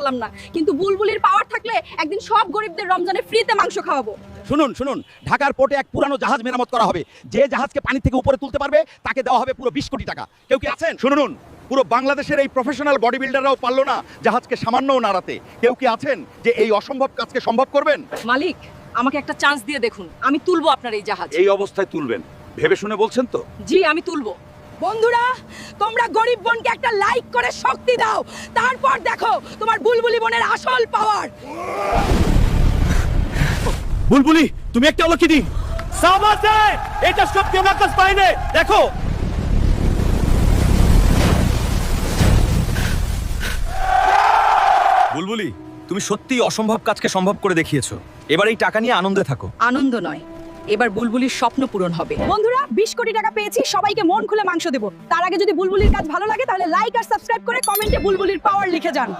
পারলাম না, কিন্তু বুলবুলির পাওয়ার থাকলে একদিন সব গরিবদের রমজানে ফ্রিতে মাংস খাওয়াবো। শুনুন শুনুন, ঢাকার পোর্টে এক পুরানো জাহাজ মেরামত করা হবে। যে জাহাজকে পানি থেকে উপরে তুলতে পারবে তাকে দেওয়া হবে পুরো 20 কোটি টাকা। কেউ কি আছেন? শুনুন, পুরো বাংলাদেশের এই প্রফেশনাল বডি বিল্ডাররাও পারলো না জাহাজকে সামান্যও নাড়াতে। কেউ কি আছেন যে এই অসম্ভব কাজকে সম্ভব করবেন? মালিক, আমাকে একটা চান্স দিয়ে দেখুন, আমি তুলবো আপনার এই জাহাজ। এই অবস্থায় তুলবেন ভেবে শুনে বলছেন তো? জি, আমি তুলবো। বন্ধুরা, তোমরা গরিব বোনকে একটা লাইক করে শক্তি দাও, তারপর দেখো তোমার বুলবুলি বোনের আসল পাওয়ার। বুলবুলি, তুমি একটা অলক্ষী দিন। সাবাসে, এটা সত্যি আমার কাছে পাইনে। দেখো, বুলবুলি, তুমি সত্যিই অসম্ভব কাজকে সম্ভব করে দেখিয়েছো। এবার এই টাকা নিয়ে আনন্দে থাকো। আনন্দ নয়, এবার বুলবুলির স্বপ্ন পূরণ হবে। বন্ধুরা, 20 কোটি টাকা পেয়েছি, সবাইকে মন খুলে মাংস দেব। তার আগে যদি বুলবুলির কাজ ভালো লাগে তাহলে লাইক আর সাবস্ক্রাইব করে কমেন্টে বুলবুলির পাওয়ার লিখে যান।